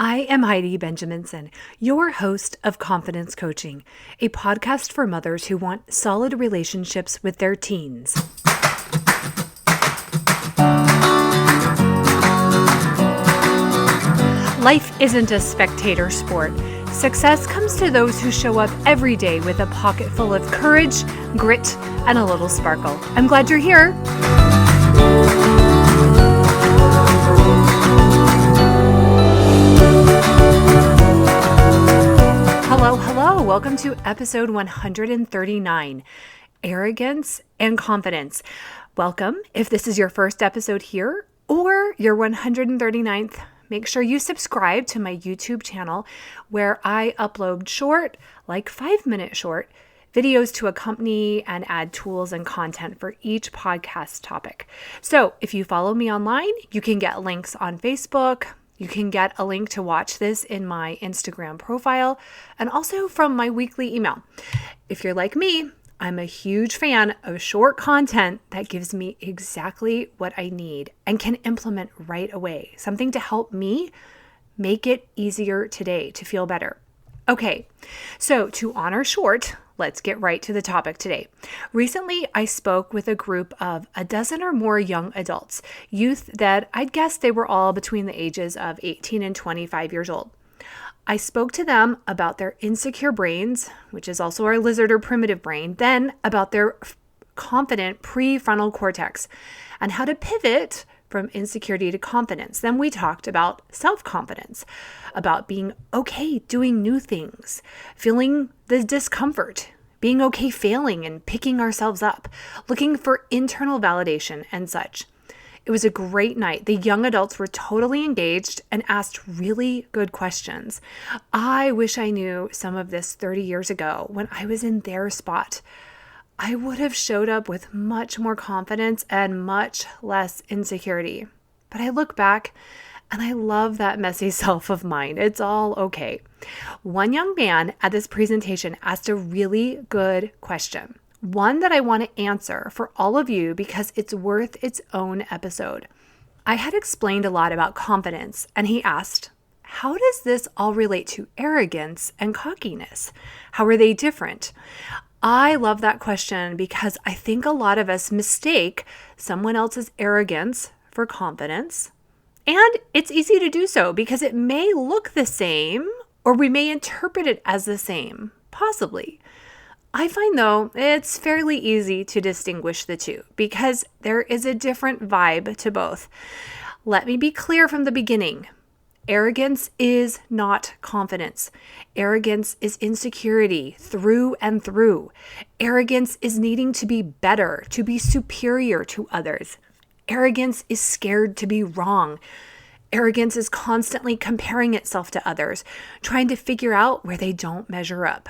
I am Heidi Benjaminson, your host of Confidence Coaching, a podcast for mothers who want solid relationships with their teens. Life isn't a spectator sport. Success comes to those who show up every day with a pocket full of courage, grit, and a little sparkle. I'm glad you're here. Hello. Welcome to episode 139, Arrogance and Confidence. Welcome. If this is your first episode here or your 139th, make sure you subscribe to my YouTube channel where I upload short, like 5-minute short, videos to accompany and add tools and content for each podcast topic. So if you follow me online, you can get links on Facebook. You can get a link to watch this in my Instagram profile and also from my weekly email. If you're like me, I'm a huge fan of short content that gives me exactly what I need and can implement right away. Something to help me make it easier today to feel better. Okay, so to honor short, let's get right to the topic today. Recently, I spoke with a group of a dozen or more young adults, youth that I'd guess they were all between the ages of 18 and 25 years old. I spoke to them about their insecure brains, which is also our lizard or primitive brain, then about their confident prefrontal cortex and how to pivot from insecurity to confidence. Then we talked about self-confidence, about being okay doing new things, feeling the discomfort, being okay failing and picking ourselves up, looking for internal validation and such. It was a great night. The young adults were totally engaged and asked really good questions. I wish I knew some of this 30 years ago when I was in their spot. I would have showed up with much more confidence and much less insecurity. But I look back and I love that messy self of mine. It's all okay. One young man at this presentation asked a really good question. One that I want to answer for all of you because it's worth its own episode. I had explained a lot about confidence, and he asked, how does this all relate to arrogance and cockiness? How are they different? I love that question because I think a lot of us mistake someone else's arrogance for confidence. And it's easy to do so because it may look the same or we may interpret it as the same, possibly. I find, though, it's fairly easy to distinguish the two because there is a different vibe to both. Let me be clear from the beginning. Arrogance is not confidence. Arrogance is insecurity through and through. Arrogance is needing to be better, to be superior to others. Arrogance is scared to be wrong. Arrogance is constantly comparing itself to others, trying to figure out where they don't measure up.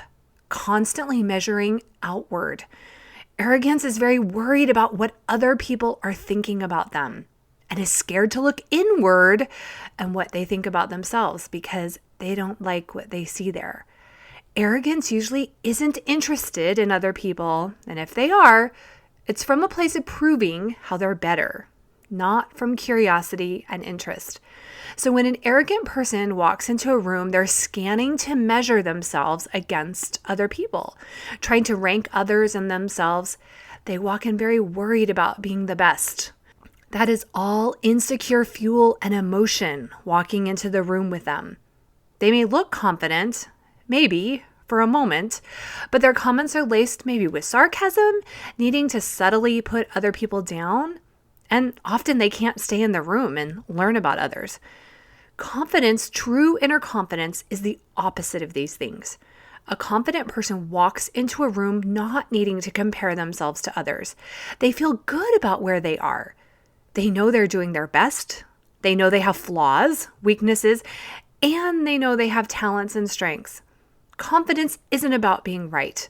Constantly measuring outward. Arrogance is very worried about what other people are thinking about them and is scared to look inward and what they think about themselves because they don't like what they see there. Arrogance usually isn't interested in other people, and if they are, it's from a place of proving how they're better, not from curiosity and interest. So when an arrogant person walks into a room, they're scanning to measure themselves against other people, trying to rank others and themselves. They walk in very worried about being the best. That is all insecure fuel and emotion walking into the room with them. They may look confident, maybe, for a moment, but their comments are laced maybe with sarcasm, needing to subtly put other people down, and often they can't stay in the room and learn about others. Confidence, true inner confidence, is the opposite of these things. A confident person walks into a room not needing to compare themselves to others. They feel good about where they are. They know they're doing their best. They know they have flaws, weaknesses, and they know they have talents and strengths. Confidence isn't about being right.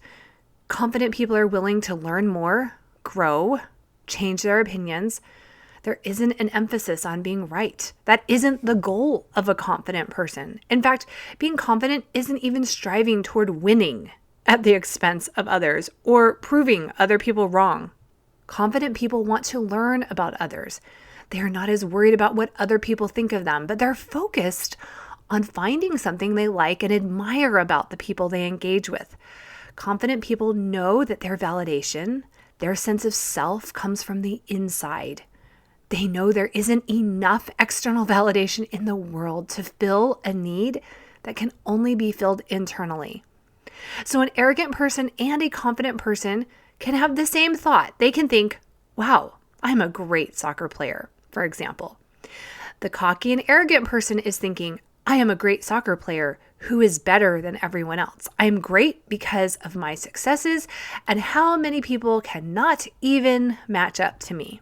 Confident people are willing to learn more, grow, change their opinions. There isn't an emphasis on being right. That isn't the goal of a confident person. In fact, being confident isn't even striving toward winning at the expense of others or proving other people wrong. Confident people want to learn about others. They are not as worried about what other people think of them, but they're focused on finding something they like and admire about the people they engage with. Confident people know that their validation, their sense of self comes from the inside. They know there isn't enough external validation in the world to fill a need that can only be filled internally. So an arrogant person and a confident person can have the same thought. They can think, wow, I'm a great soccer player, for example. The cocky and arrogant person is thinking, I am a great soccer player who is better than everyone else. I am great because of my successes and how many people cannot even match up to me.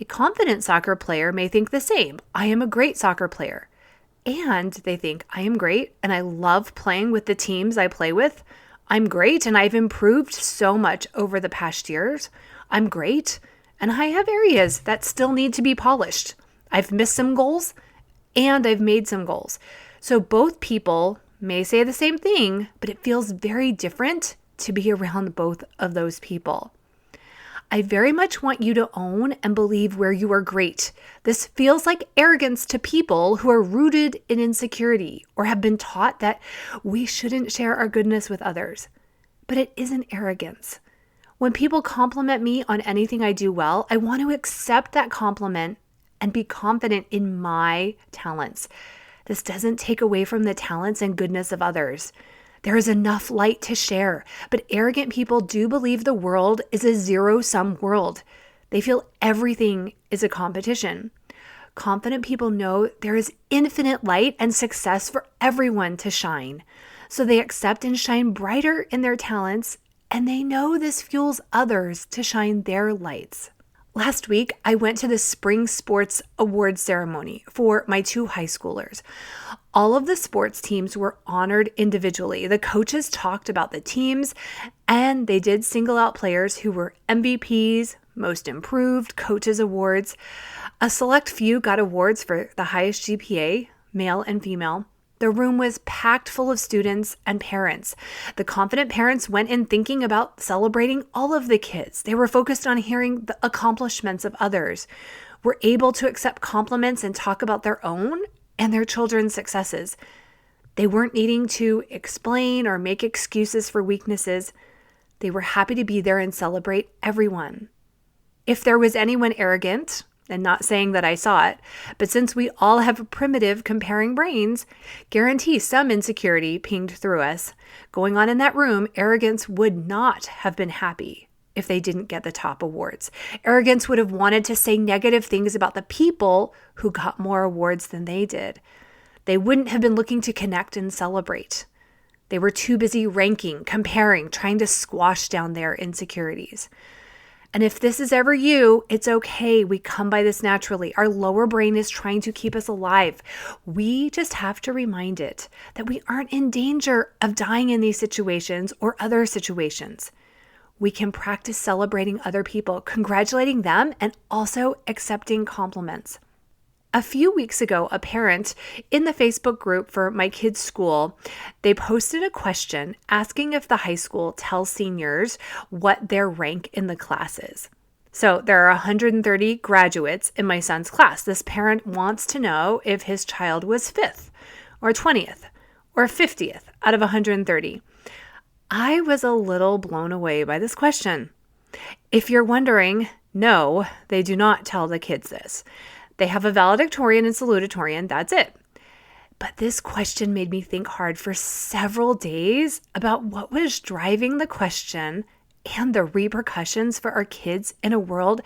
A confident soccer player may think the same. I am a great soccer player. And they think, I am great and I love playing with the teams I play with. I'm great and I've improved so much over the past years. I'm great and I have areas that still need to be polished. I've missed some goals and I've made some goals. So both people may say the same thing, but it feels very different to be around both of those people. I very much want you to own and believe where you are great. This feels like arrogance to people who are rooted in insecurity or have been taught that we shouldn't share our goodness with others. But it isn't arrogance. When people compliment me on anything I do well, I want to accept that compliment and be confident in my talents. This doesn't take away from the talents and goodness of others. There is enough light to share, but arrogant people do believe the world is a zero-sum world. They feel everything is a competition. Confident people know there is infinite light and success for everyone to shine. So they accept and shine brighter in their talents, and they know this fuels others to shine their lights. Last week, I went to the spring sports awards ceremony for my 2 high schoolers. All of the sports teams were honored individually. The coaches talked about the teams, and they did single out players who were MVPs, Most Improved, Coaches Awards. A select few got awards for the highest GPA, male and female. The room was packed full of students and parents. The confident parents went in thinking about celebrating all of the kids. They were focused on hearing the accomplishments of others, were able to accept compliments and talk about their own and their children's successes. They weren't needing to explain or make excuses for weaknesses. They were happy to be there and celebrate everyone. If there was anyone arrogant, and not saying that I saw it, but since we all have primitive comparing brains, guarantee some insecurity pinged through us. Going on in that room, arrogance would not have been happy if they didn't get the top awards. Arrogance would have wanted to say negative things about the people who got more awards than they did. They wouldn't have been looking to connect and celebrate. They were too busy ranking, comparing, trying to squash down their insecurities. And if this is ever you, it's okay. We come by this naturally. Our lower brain is trying to keep us alive. We just have to remind it that we aren't in danger of dying in these situations or other situations. We can practice celebrating other people, congratulating them, and also accepting compliments. A few weeks ago, a parent in the Facebook group for my kids' school, they posted a question asking if the high school tells seniors what their rank in the class is. So there are 130 graduates in my son's class. This parent wants to know if his child was 5th or 20th or 50th out of 130. I was a little blown away by this question. If you're wondering, no, they do not tell the kids this. They have a valedictorian and salutatorian, that's it. But this question made me think hard for several days about what was driving the question and the repercussions for our kids in a world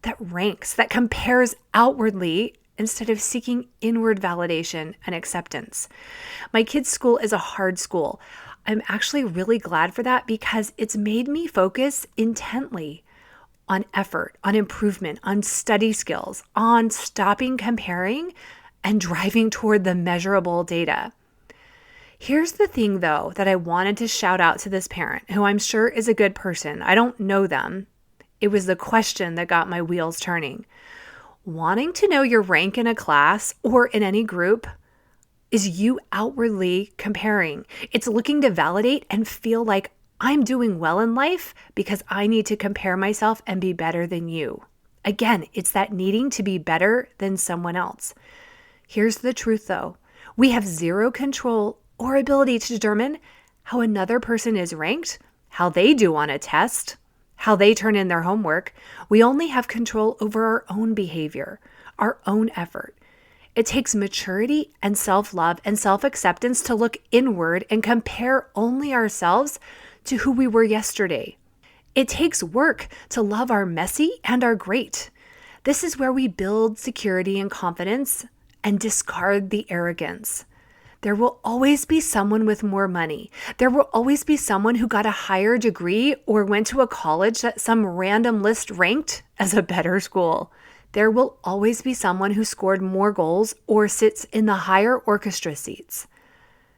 that ranks, that compares outwardly instead of seeking inward validation and acceptance. My kids' school is a hard school. I'm actually really glad for that because it's made me focus intently on effort, on improvement, on study skills, on stopping comparing and driving toward the measurable data. Here's the thing, though, that I wanted to shout out to this parent, who I'm sure is a good person. I don't know them. It was the question that got my wheels turning. Wanting to know your rank in a class or in any group is you outwardly comparing. It's looking to validate and feel like I'm doing well in life because I need to compare myself and be better than you. Again, it's that needing to be better than someone else. Here's the truth though. We have zero control or ability to determine how another person is ranked, how they do on a test, how they turn in their homework. We only have control over our own behavior, our own effort. It takes maturity and self-love and self-acceptance to look inward and compare only ourselves to who we were yesterday. It takes work to love our messy and our great. This is where we build security and confidence and discard the arrogance. There will always be someone with more money. There will always be someone who got a higher degree or went to a college that some random list ranked as a better school. There will always be someone who scored more goals or sits in the higher orchestra seats.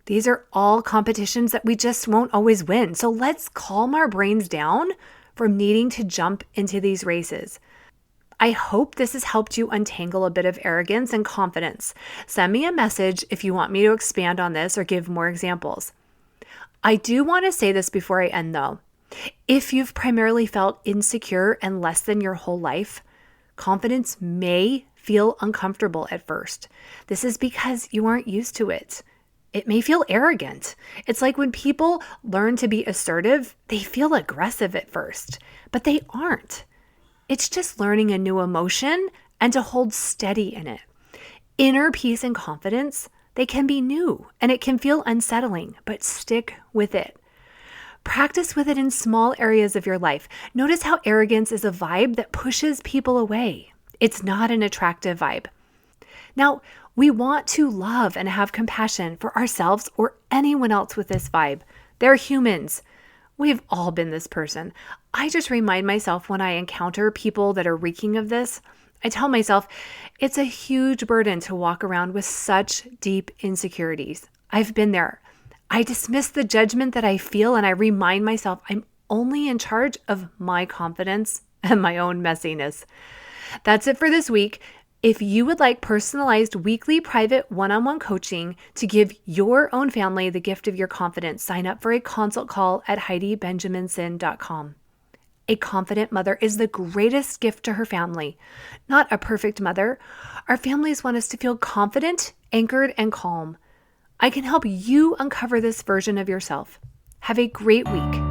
These are all competitions that we just won't always win. So let's calm our brains down from needing to jump into these races. I hope this has helped you untangle a bit of arrogance and confidence. Send me a message if you want me to expand on this or give more examples. I do want to say this before I end though. If you've primarily felt insecure and less than your whole life, confidence may feel uncomfortable at first. This is because you aren't used to it. It may feel arrogant. It's like when people learn to be assertive, they feel aggressive at first, but they aren't. It's just learning a new emotion and to hold steady in it. Inner peace and confidence, they can be new and it can feel unsettling, but stick with it. Practice with it in small areas of your life. Notice how arrogance is a vibe that pushes people away. It's not an attractive vibe. Now, we want to love and have compassion for ourselves or anyone else with this vibe. They're humans. We've all been this person. I just remind myself when I encounter people that are reeking of this, I tell myself it's a huge burden to walk around with such deep insecurities. I've been there. I dismiss the judgment that I feel and I remind myself I'm only in charge of my confidence and my own messiness. That's it for this week. If you would like personalized weekly private one-on-one coaching to give your own family the gift of your confidence, sign up for a consult call at HeidiBenjaminson.com. A confident mother is the greatest gift to her family, not a perfect mother. Our families want us to feel confident, anchored, and calm. I can help you uncover this version of yourself. Have a great week.